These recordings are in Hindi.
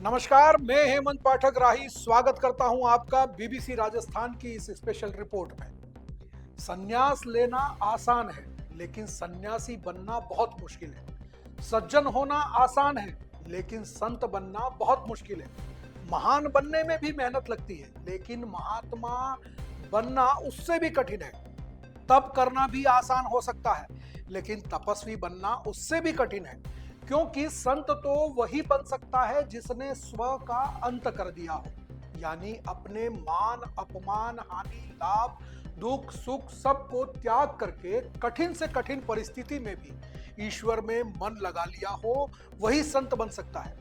नमस्कार, मैं हेमंत पाठक राही स्वागत करता हूं आपका बीबीसी राजस्थान की इस स्पेशल रिपोर्ट में। संन्यास लेना आसान है, लेकिन सन्यासी बनना बहुत मुश्किल है। सज्जन होना आसान है, लेकिन संत बनना बहुत मुश्किल है। महान बनने में भी मेहनत लगती है, लेकिन महात्मा बनना उससे भी कठिन है। तप करना भी आसान हो सकता है, लेकिन तपस्वी बनना उससे भी कठिन है, क्योंकि संत तो वही बन सकता है जिसने स्व का अंत कर दिया हो, यानी अपने मान अपमान हानि लाभ दुख सुख सबको त्याग करके कठिन से कठिन परिस्थिति में भी ईश्वर में मन लगा लिया हो, वही संत बन सकता है।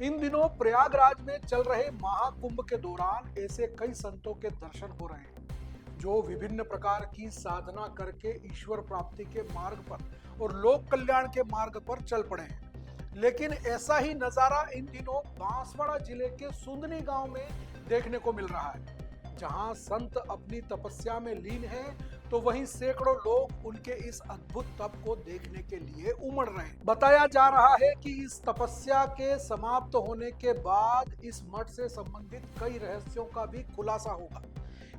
इन दिनों प्रयागराज में चल रहे महाकुंभ के दौरान ऐसे कई संतों के दर्शन हो रहे हैं जो विभिन्न प्रकार की साधना करके ईश्वर प्राप्ति के मार्ग पर और लोक कल्याण के मार्ग पर चल पड़े हैं। लेकिन ऐसा ही नजारा इन दिनों बांसवाड़ा जिले के सुंदनी गांव में देखने को मिल रहा है, जहां संत अपनी तपस्या में लीन हैं, तो वहीं सैकड़ों लोग उनके इस अद्भुत तप को देखने के लिए उमड़ रहे हैं। बताया जा रहा है कि इस तपस्या के समाप्त होने के बाद इस मठ से संबंधित कई रहस्यों का भी खुलासा होगा।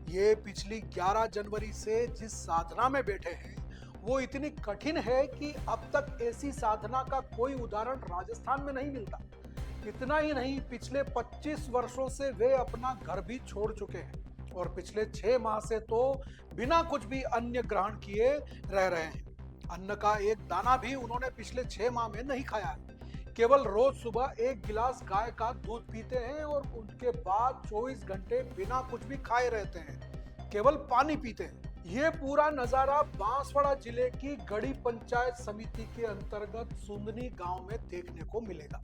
ये पिछली 11 जनवरी से जिस साधना में बैठे हैं वो इतनी कठिन है कि अब तक ऐसी साधना का कोई उदाहरण राजस्थान में नहीं मिलता। इतना ही नहीं, पिछले 25 वर्षों से वे अपना घर भी छोड़ चुके हैं और पिछले 6 माह से तो बिना कुछ भी अन्न ग्रहण किए रह रहे हैं। अन्न का एक दाना भी उन्होंने पिछले 6 माह में नहीं खाया है। केवल रोज सुबह 1 गिलास गाय का दूध पीते हैं और उनके बाद 24 घंटे बिना कुछ भी खाए रहते हैं, केवल पानी पीते हैं। ये पूरा नजारा बांसवाड़ा जिले की गढ़ी पंचायत समिति के अंतर्गत सुंदनी गांव में देखने को मिलेगा।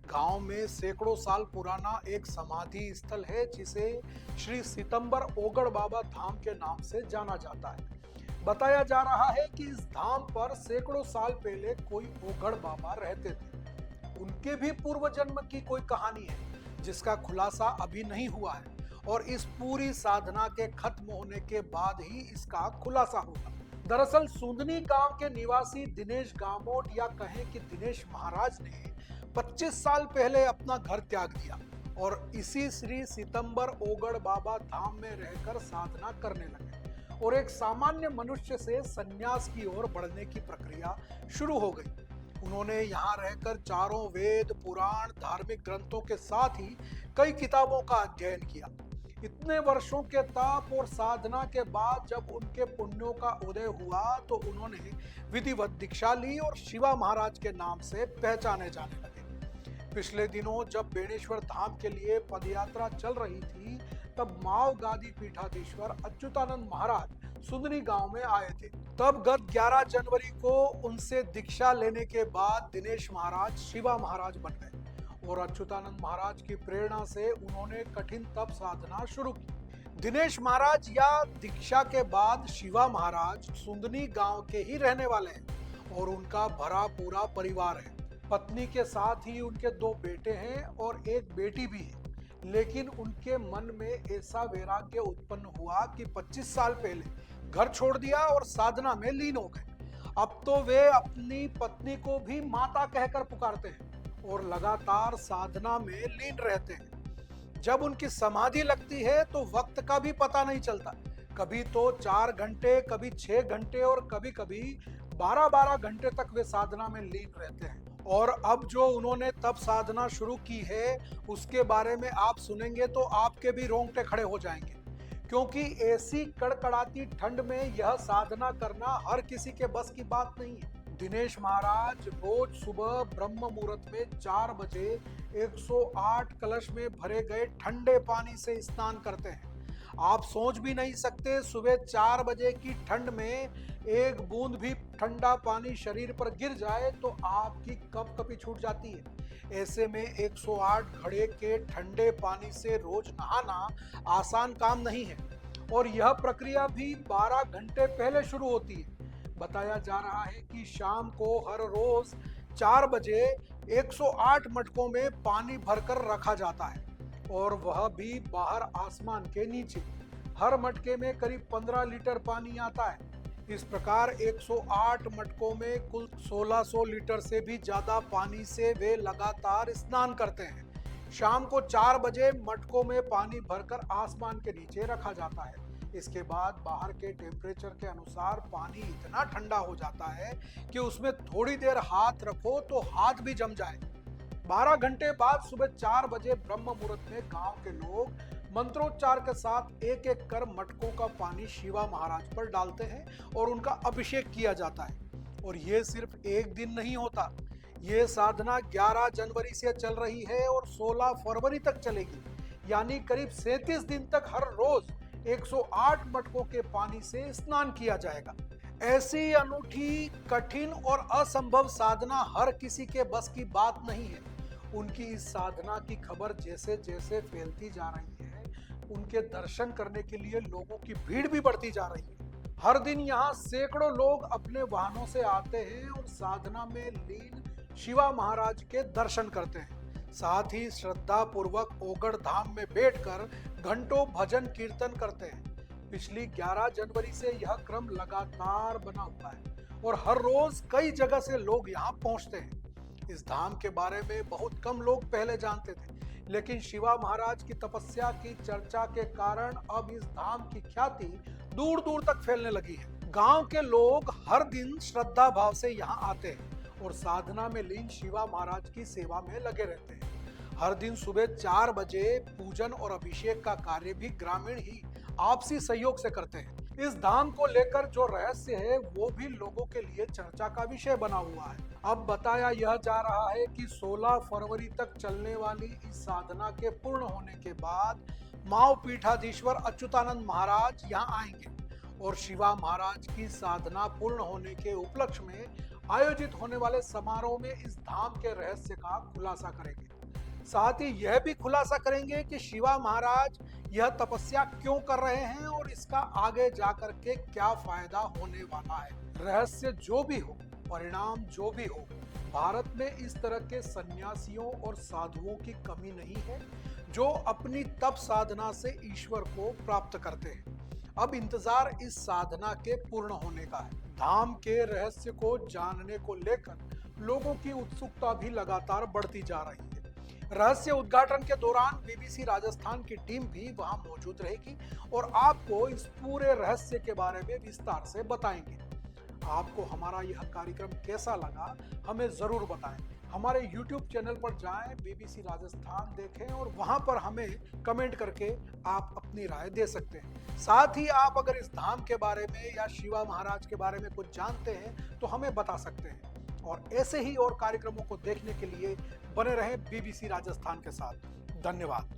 गांव में सैकड़ों साल पुराना एक समाधि स्थल है जिसे श्री सितंबर ओगड़ बाबा धाम के नाम से जाना जाता है। बताया जा रहा है कि इस धाम पर सैकड़ों साल पहले कोई ओगड़ बाबा रहते थे। उनके भी पूर्व जन्म की कोई कहानी है जिसका खुलासा अभी नहीं हुआ है और इस पूरी साधना के खत्म होने के बाद ही इसका खुलासा होगा। दरअसल सुंदनी गांव के निवासी दिनेश गामोट या कहें कि दिनेश महाराज ने 25 साल पहले अपना घर त्याग दिया और इसी श्री सितंबर ओगड़ बाबा धाम में रहकर साधना करने लगे और एक सामान्य मनुष्य से संन्यास की ओर बढ़ने की प्रक्रिया शुरू हो गई। उन्होंने यहाँ रहकर चारों वेद पुराण धार्मिक ग्रंथों के साथ ही कई किताबों का अध्ययन किया। इतने वर्षों के तप और साधना के बाद जब उनके पुण्यों का उदय हुआ तो उन्होंने विधिवत दीक्षा ली और शिवा महाराज के नाम से पहचाने जाने लगे। पिछले दिनों जब बेणेश्वर धाम के लिए पदयात्रा चल रही थी, तब माव गादी पीठाधीश्वर अच्युतानंद महाराज सुंदनी गांव में आए थे। तब गत 11 जनवरी को उनसे दीक्षा लेने के बाद दिनेश महाराज शिवा महाराज बन गए और अच्युतानंद महाराज की प्रेरणा से उन्होंने कठिन तप साधना शुरू की। दिनेश महाराज या दीक्षा के बाद शिवा महाराज सुंदनी गांव के ही रहने वाले हैं और उनका भरा पूरा परिवार है। पत्नी के साथ ही उनके 2 बेटे हैं और एक बेटी भी है। लेकिन उनके मन में ऐसा वैराग्य उत्पन्न हुआ कि 25 साल पहले घर छोड़ दिया और साधना में लीन हो गए। अब तो वे अपनी पत्नी को भी माता कहकर पुकारते हैं और लगातार साधना में लीन रहते हैं। जब उनकी समाधि लगती है तो वक्त का भी पता नहीं चलता। कभी तो 4 घंटे, कभी 6 घंटे और कभी कभी 12-12 घंटे तक वे साधना में लीन रहते हैं। और अब जो उन्होंने तप साधना शुरू की है उसके बारे में आप सुनेंगे तो आपके भी रोंगटे खड़े हो जाएंगे, क्योंकि ऐसी कड़कड़ाती ठंड में यह साधना करना हर किसी के बस की बात नहीं है। दिनेश महाराज रोज सुबह ब्रह्म मुहूर्त में 4 बजे 108 कलश में भरे गए ठंडे पानी से स्नान करते हैं। आप सोच भी नहीं सकते, सुबह 4 बजे की ठंड में एक बूंद भी ठंडा पानी शरीर पर गिर जाए तो आपकी कपकपी छूट जाती है। ऐसे में 108 घड़े के ठंडे पानी से रोज नहाना आसान काम नहीं है और यह प्रक्रिया भी 12 घंटे पहले शुरू होती है। बताया जा रहा है कि शाम को हर रोज 4 बजे 108 मटकों में पानी भरकर रखा जाता है और वह भी बाहर आसमान के नीचे। हर मटके में करीब 15 लीटर पानी आता है। इस प्रकार 108 मटकों में कुल 1600 लीटर से भी ज्यादा पानी से वे लगातार स्नान करते हैं। शाम को 4 बजे मटकों में पानी भरकर आसमान के नीचे रखा जाता है। इसके बाद बाहर के टेम्परेचर के अनुसार पानी इतना ठंडा हो जाता है कि उसमें थोड़ी देर हाथ रखो तो हाथ भी जम जाए। 12 घंटे बाद सुबह 4 बजे ब्रह्म मुहूर्त में गांव के लोग मंत्रोच्चार के साथ एक एक कर मटकों का पानी शिवा महाराज पर डालते हैं और उनका अभिषेक किया जाता है। और ये सिर्फ एक दिन नहीं होता, ये साधना 11 जनवरी से चल रही है और 16 फरवरी तक चलेगी, यानी करीब 37 दिन तक हर रोज 108 मटकों के पानी से स्नान किया जाएगा। ऐसी अनूठी, कठिन और असंभव साधना हर किसी के बस की बात नहीं है। उनकी इस साधना की खबर जैसे जैसे फैलती जा रही है, उनके दर्शन करने के लिए लोगों की भीड़ भी बढ़ती जा रही है। हर दिन यहाँ सैकड़ों लोग अपने वाहनों से आते हैं और साधना में लीन शिवा महाराज के दर्शन करते हैं। साथ ही श्रद्धा पूर्वक ओगढ़ धाम में बैठकर घंटों भजन कीर्तन करते हैं। पिछली 11 जनवरी से यह क्रम लगातार बना हुआ है और हर रोज कई जगह से लोग यहाँ पहुंचते हैं। इस धाम के बारे में बहुत कम लोग पहले जानते थे, लेकिन शिवा महाराज की तपस्या की चर्चा के कारण अब इस धाम की ख्याति दूर दूर तक फैलने लगी है। गांव के लोग हर दिन श्रद्धा भाव से यहाँ आते हैं और साधना में लीन शिवा महाराज की सेवा में लगे रहते हैं। हर दिन सुबह 4 बजे पूजन और अभिषेक का कार्य भी ग्रामीण ही आपसी सहयोग से करते हैं। इस धाम को लेकर जो रहस्य है वो भी लोगों के लिए चर्चा का विषय बना हुआ है। अब बताया यह जा रहा है कि 16 फरवरी तक चलने वाली इस साधना के पूर्ण होने के बाद माव पीठाधीश्वर अच्युतानंद महाराज यहाँ आएंगे और शिवा महाराज की साधना पूर्ण होने के उपलक्ष्य में आयोजित होने वाले समारोह में इस धाम के रहस्य का खुलासा करेंगे। साथ ही यह भी खुलासा करेंगे कि शिवा महाराज यह तपस्या क्यों कर रहे हैं और इसका आगे जाकर के क्या फायदा होने वाला है। रहस्य जो भी हो, परिणाम जो भी हो, भारत में इस तरह के सन्यासियों और साधुओं की कमी नहीं है जो अपनी तप साधना से ईश्वर को प्राप्त करते हैं। अब इंतजार इस साधना के पूर्ण होने का है। धाम के रहस्य को जानने को लेकर लोगों की उत्सुकता भी लगातार बढ़ती जा रही है। रहस्य उद्घाटन के दौरान बीबीसी राजस्थान की टीम भी वहां मौजूद रहेगी और आपको इस पूरे रहस्य के बारे में विस्तार से बताएंगे। आपको हमारा यह कार्यक्रम कैसा लगा हमें जरूर बताएं। हमारे YouTube चैनल पर जाएं, बीबीसी राजस्थान देखें और वहां पर हमें कमेंट करके आप अपनी राय दे सकते हैं। साथ ही आप अगर इस धाम के बारे में या शिवा महाराज के बारे में कुछ जानते हैं तो हमें बता सकते हैं। और ऐसे ही और कार्यक्रमों को देखने के लिए बने रहें बीबीसी राजस्थान के साथ। धन्यवाद।